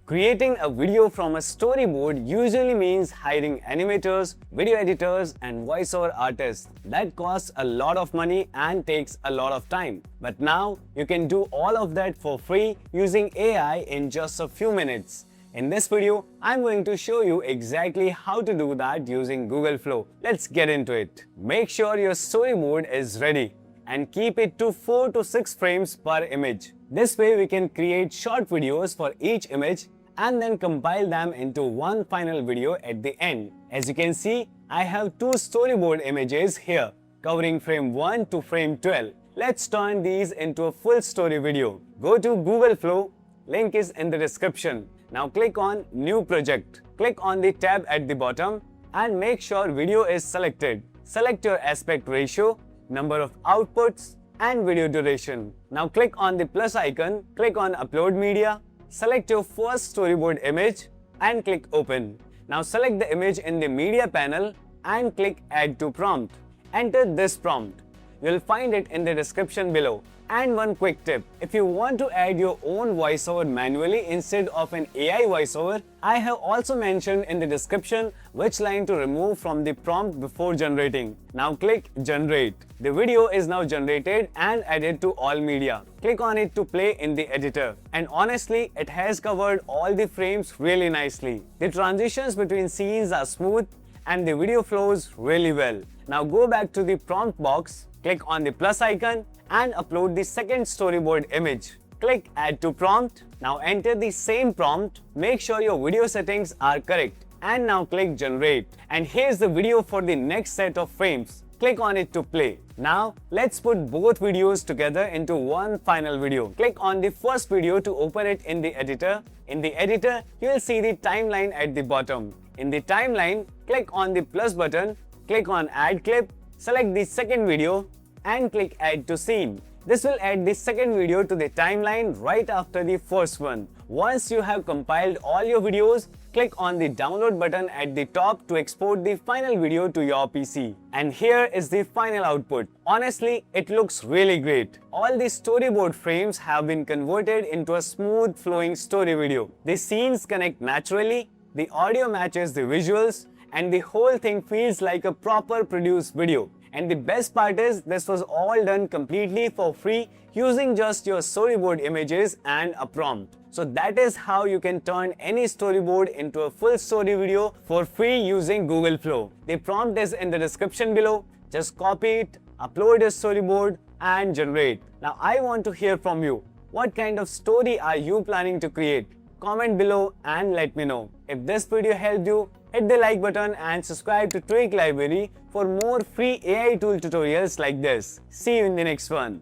Creating a video from a storyboard usually means hiring animators, video editors, and voiceover artists. That costs a lot of money and takes a lot of time. But now you can do all of that for free using AI in just a few minutes. In this video, I'm going to show you exactly how to do that using Google Flow. Let's get into it. Make sure your storyboard is ready and keep it to 4 to 6 frames per image. This way we can create short videos for each image and then compile them into one final video at the end. As you can see, I have 2 storyboard images here, covering frame 1 to frame 12. Let's turn these into a full story video. Go to Google Flow, link is in the description. Now click on New Project. Click on the tab at the bottom and make sure video is selected. Select your aspect ratio, number of outputs, and video duration. Now click on the plus icon, click on Upload Media, select your first storyboard image and click Open. Now select the image in the Media panel and click Add to Prompt. Enter this prompt. You'll find it in the description below. And one quick tip, if you want to add your own voiceover manually instead of an AI voiceover, I have also mentioned in the description which line to remove from the prompt before generating. Now click Generate. The video is now generated and added to all media. Click on it to play in the editor. And honestly, it has covered all the frames really nicely. The transitions between scenes are smooth and the video flows really well. Now go back to the prompt box, click on the plus icon and upload the second storyboard image. Click Add to Prompt. Now enter the same prompt. Make sure your video settings are correct. And now click Generate. And here's the video for the next set of frames. Click on it to play. Now let's put both videos together into one final video. Click on the first video to open it in the editor. In the editor, you'll see the timeline at the bottom. In the timeline, click on the plus button, click on Add Clip, select the second video and click Add to Scene. This will add the second video to the timeline right after the first one. Once you have compiled all your videos, click on the download button at the top to export the final video to your PC. And here is the final output. Honestly, it looks really great. All the storyboard frames have been converted into a smooth flowing story video. The scenes connect naturally, the audio matches the visuals, and the whole thing feels like a proper produced video. And the best part is, this was all done completely for free using just your storyboard images and a prompt. So that is how you can turn any storyboard into a full story video for free using Google Flow. The prompt is in the description below. Just copy it, upload your storyboard and generate. Now I want to hear from you. What kind of story are you planning to create? Comment below and let me know. If this video helped you, hit the like button and subscribe to Tweak Library for more free AI tool tutorials like this. See you in the next one.